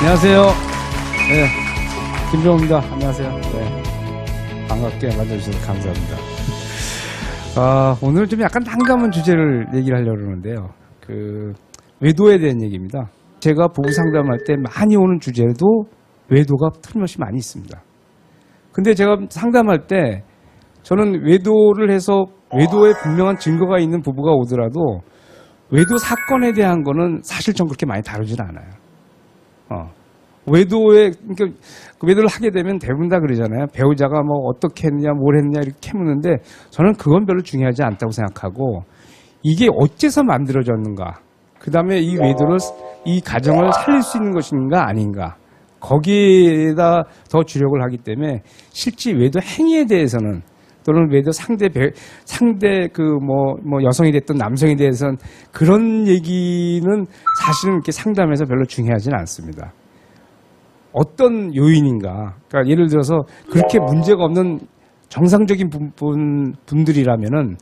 안녕하세요. 네, 김종호입니다. 안녕하세요. 네, 반갑게 맞아주셔서 감사합니다. 오늘 좀 약간 난감한 주제를 얘기를 하려고 그러는데요. 외도에 대한 얘기입니다. 제가 부부 상담할 때 많이 오는 주제도 외도가 틀림없이 많이 있습니다. 근데 제가 상담할 때 저는 외도를 해서 외도에 분명한 증거가 있는 부부가 오더라도 외도 사건에 대한 거는 사실 좀 그렇게 많이 다루질 않아요. 그러니까 외도를 하게 되면 대부분 다 그러잖아요. 배우자가 뭐 어떻게 했느냐, 뭘 했느냐 이렇게 캐묻는데 저는 그건 별로 중요하지 않다고 생각하고 이게 어째서 만들어졌는가, 그 다음에 이 외도를, 이 가정을 살릴 수 있는 것인가 아닌가, 거기에다 더 주력을 하기 때문에 실제 외도 행위에 대해서는 또는 외도 상대 여성이 됐든 남성에 대해서는 그런 얘기는 사실은 이렇게 상담에서 별로 중요하지는 않습니다. 어떤 요인인가, 그러니까 예를 들어서 그렇게 문제가 없는 정상적인 분들이라면은,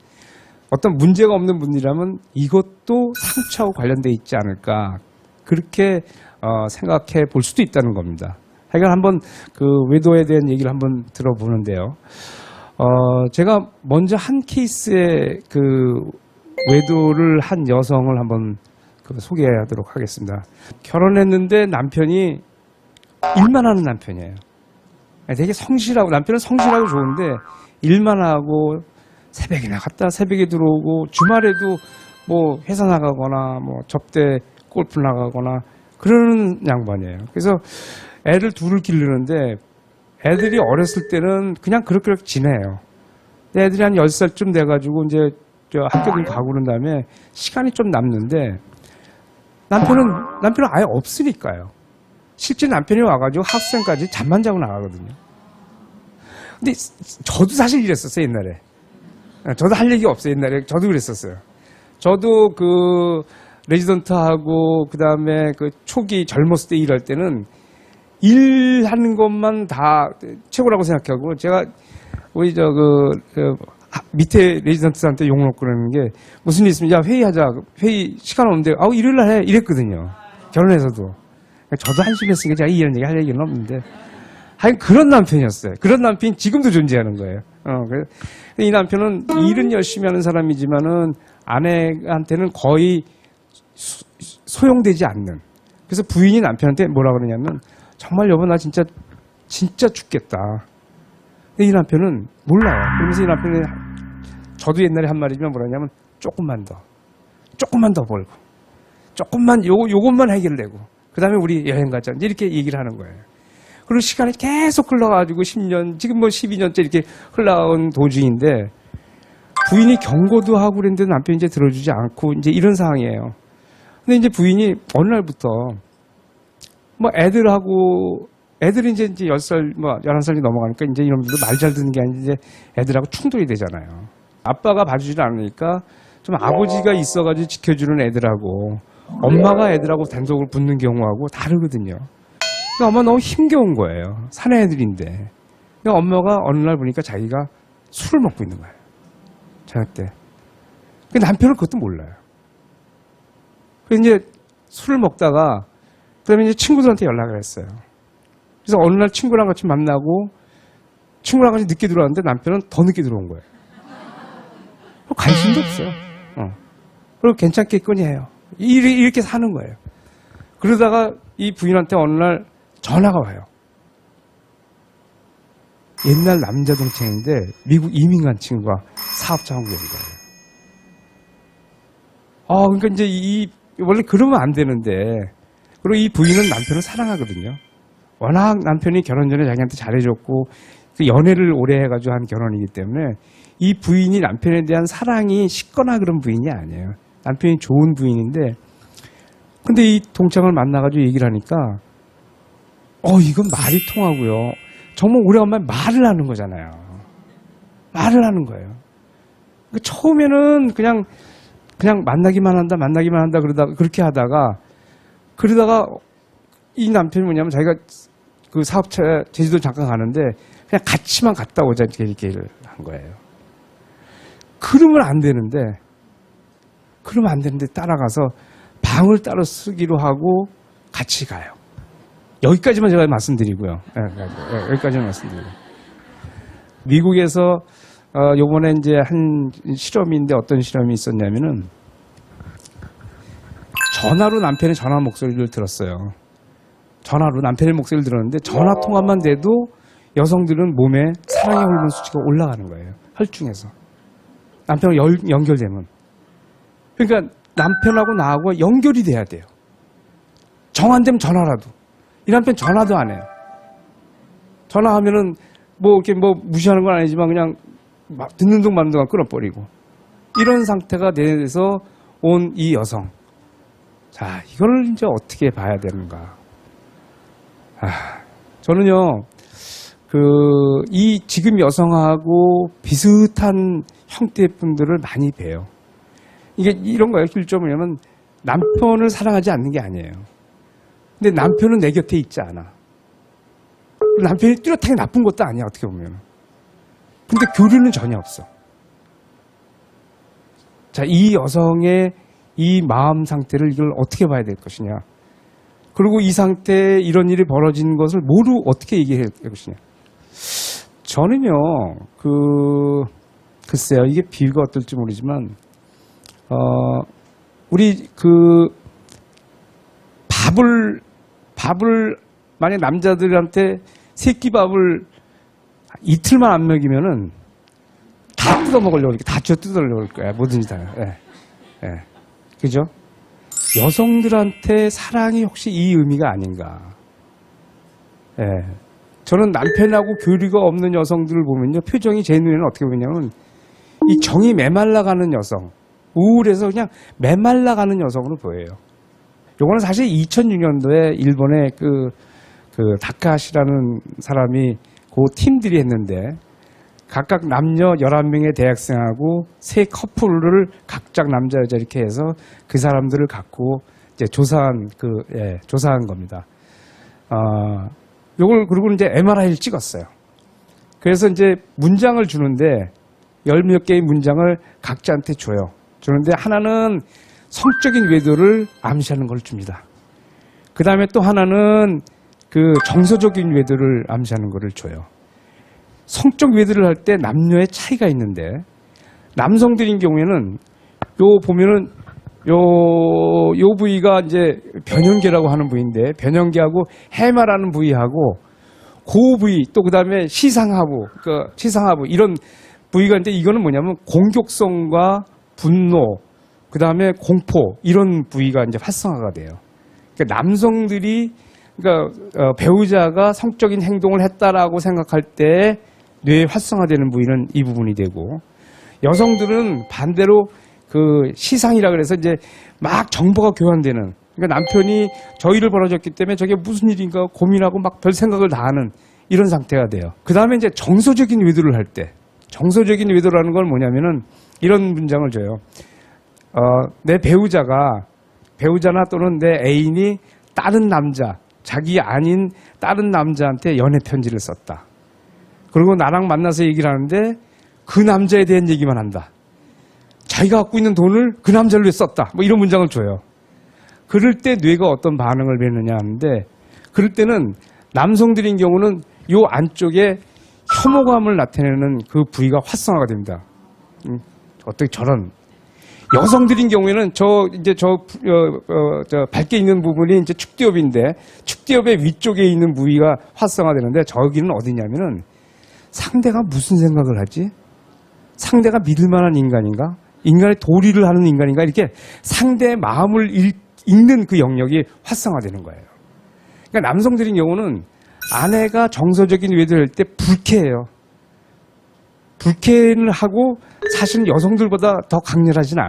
어떤 문제가 없는 분이라면 이것도 상처하고 관련돼 있지 않을까, 그렇게 생각해 볼 수도 있다는 겁니다. 하여간 한번 외도에 대한 얘기를 한번 들어보는데요. 제가 먼저 한 케이스의 외도를 한 여성을 한번 소개하도록 하겠습니다. 결혼했는데 남편이 일만 하는 남편이에요. 되게 성실하고, 남편은 성실하고 좋은데 일만 하고 새벽에 나갔다 새벽에 들어오고 주말에도 뭐 회사 나가거나 뭐 접대 골프 나가거나 그러는 양반이에요. 그래서 애를 둘을 기르는데 애들이 어렸을 때는 그냥 그렇게 지내요. 근데 애들이 한 10살쯤 돼가지고 이제 학교를 가고 그런 다음에 시간이 좀 남는데 남편은 아예 없으니까요. 실제 남편이 와가지고 학생까지 잠만 자고 나가거든요. 근데 저도 사실 이랬었어요, 옛날에. 저도 할 얘기 없어요, 옛날에. 저도 그랬었어요. 저도 레지던트하고 그다음에 초기 젊었을 때 일할 때는 일하는 것만 다 최고라고 생각하고, 제가 우리 밑에 레지던트한테 욕 먹고 그러는 게, 무슨 일 있으면 야 회의하자, 회의 시간 없는데 일요일 날 해, 이랬거든요. 결혼해서도. 저도 한심했으니까 제가 이런 얘기 할 얘기는 없는데, 하여간 그런 남편이었어요. 그런 남편이 지금도 존재하는 거예요. 이 남편은 일은 열심히 하는 사람이지만은 아내한테는 거의 소용되지 않는. 그래서 부인이 남편한테 뭐라 그러냐면, 정말 여보 나 진짜 죽겠다. 근데 이 남편은 몰라요. 그러면서 이 남편이, 저도 옛날에 한 말이지만 뭐라냐면, 조금만 더 벌고, 요것만 해결되고, 그 다음에 우리 여행 가자, 이렇게 얘기를 하는 거예요. 그리고 시간이 계속 흘러가지고 10년, 지금 12년째 이렇게 흘러온 도중인데, 부인이 경고도 하고 그랬는데 남편이 이제 들어주지 않고 이제 이런 상황이에요. 근데 이제 부인이 어느 날부터 애들이 이제 10살, 11살이 넘어가니까 이제 이놈들도 말 잘 듣는 게 아니라 이제 애들하고 충돌이 되잖아요. 아빠가 봐주질 않으니까 좀 아버지가 있어가지고 지켜주는 애들하고 엄마가 애들하고 단독으로 붙는 경우하고 다르거든요. 그러니까 엄마 너무 힘겨운 거예요. 사내 애들인데. 그러니까 엄마가 어느 날 보니까 자기가 술을 먹고 있는 거예요. 저녁 때. 남편은 그것도 몰라요. 그래서 이제 술을 먹다가 그다음에 이제 친구들한테 연락을 했어요. 그래서 어느 날 친구랑 같이 만나고 친구랑 같이 늦게 들어왔는데 남편은 더 늦게 들어온 거예요. 관심도 없어요. 그리고 괜찮겠거니 해요. 이렇게 사는 거예요. 그러다가 이 부인한테 어느 날 전화가 와요. 옛날 남자 동생인데 미국 이민 간 친구가 사업자 한국에 온 거예요. 그러니까 이제 원래 그러면 안 되는데, 그리고 이 부인은 남편을 사랑하거든요. 워낙 남편이 결혼 전에 자기한테 잘해줬고 연애를 오래 해가지고 한 결혼이기 때문에 이 부인이 남편에 대한 사랑이 식거나 그런 부인이 아니에요. 남편이 좋은 부인인데, 근데 이 동창을 만나가지고 얘기를 하니까 이건 말이 통하고요. 정말 오래간만에 말을 하는 거잖아요. 말을 하는 거예요. 그러니까 처음에는 그냥 만나기만 한다 그렇게 하다가 그러다가 이 남편이 뭐냐면 자기가 사업차 제주도 잠깐 가는데 그냥 같이만 갔다 오자 이렇게 한 거예요. 그러면 안 되는데 따라가서 방을 따로 쓰기로 하고 같이 가요. 여기까지만 제가 말씀드리고요. 여기까지만 말씀드리고. 미국에서 요번에 이제 한 실험인데 어떤 실험이 있었냐면은 전화로 남편의 전화 목소리를 들었어요. 전화로 남편의 목소리를 들었는데 전화 통화만 돼도 여성들은 몸에 사랑의 호르몬 수치가 올라가는 거예요. 혈중에서. 남편하고 연결되면. 그러니까 남편하고 나하고 연결이 돼야 돼요. 정 안 되면 전화라도. 이 남편 전화도 안 해요. 전화하면은 뭐 이렇게 뭐 무시하는 건 아니지만 그냥 막 듣는 둥 마는 동안 끊어버리고. 이런 상태가 돼서 온 이 여성. 자, 이걸 이제 어떻게 봐야 되는가. 저는요, 이 지금 여성하고 비슷한 형태의 분들을 많이 봬요. 이게 이런 거예요. 실점은 뭐냐면 남편을 사랑하지 않는 게 아니에요. 근데 남편은 내 곁에 있지 않아. 남편이 뚜렷하게 나쁜 것도 아니야, 어떻게 보면. 근데 교류는 전혀 없어. 자, 이 여성의 이 마음 상태를 이걸 어떻게 봐야 될 것이냐. 그리고 이 상태에 이런 일이 벌어진 것을 뭐로 어떻게 얘기할 것이냐. 저는요, 글쎄요, 이게 비유가 어떨지 모르지만, 우리 밥을, 만약 남자들한테 새끼밥을 이틀만 안 먹이면은 다 뜯어먹으려고, 다 쥐어 뜯으려고 할 거야. 뭐든지 다. 예. 그죠? 여성들한테 사랑이 혹시 이 의미가 아닌가. 예. 저는 남편하고 교류가 없는 여성들을 보면요. 표정이 제 눈에는 어떻게 보이냐면 이 정이 메말라가는 여성. 우울해서 그냥 메말라가는 여성으로 보여요. 요거는 사실 2006년도에 일본의 다카시라는 사람이 그 팀들이 했는데 각각 남녀 11명의 대학생하고 3커플을 각각 남자 여자 이렇게 해서 그 사람들을 갖고 이제 조사한 겁니다. 요걸 그리고 이제 MRI를 찍었어요. 그래서 이제 문장을 주는데 10몇 개의 문장을 각자한테 줘요. 주는데 하나는 성적인 외도를 암시하는 걸 줍니다. 그 다음에 또 하나는 정서적인 외도를 암시하는 거를 줘요. 성적 외도를 할 때 남녀의 차이가 있는데 남성들인 경우에는 보면은 요 부위가 이제 변형계라고 하는 부위인데 변형계하고 해마라는 부위하고 그 부위 또 그다음에 시상하부 이런 부위가 있는데 이거는 뭐냐면 공격성과 분노 그다음에 공포 이런 부위가 이제 활성화가 돼요. 그러니까 남성들이 배우자가 성적인 행동을 했다라고 생각할 때 뇌에 활성화되는 부위는 이 부분이 되고 여성들은 반대로 시상이라 그래서 이제 막 정보가 교환되는 그러니까 남편이 저 일을 벌어졌기 때문에 저게 무슨 일인가 고민하고 막 별 생각을 다 하는 이런 상태가 돼요. 그 다음에 이제 정서적인 외도를 할 때 정서적인 외도라는 건 뭐냐면은 이런 문장을 줘요. 내 배우자나 또는 내 애인이 다른 남자 자기 아닌 다른 남자한테 연애 편지를 썼다. 그리고 나랑 만나서 얘기를 하는데 그 남자에 대한 얘기만 한다. 자기가 갖고 있는 돈을 그 남자를 위해 썼다. 뭐 이런 문장을 줘요. 그럴 때 뇌가 어떤 반응을 맺느냐 하는데 그럴 때는 남성들인 경우는 요 안쪽에 혐오감을 나타내는 그 부위가 활성화가 됩니다. 어떻게 저런. 여성들인 경우에는 밝게 있는 부분이 이제 축대엽인데 축대엽의 위쪽에 있는 부위가 활성화되는데 저기는 어디냐면은 상대가 무슨 생각을 하지? 상대가 믿을 만한 인간인가? 인간의 도리를 하는 인간인가? 이렇게 상대의 마음을 읽는 그 영역이 활성화되는 거예요. 그러니까 남성들인 경우는 아내가 정서적인 외도를 할 때 불쾌해요. 불쾌를 하고 사실은 여성들보다 더 강렬하지는 않아요.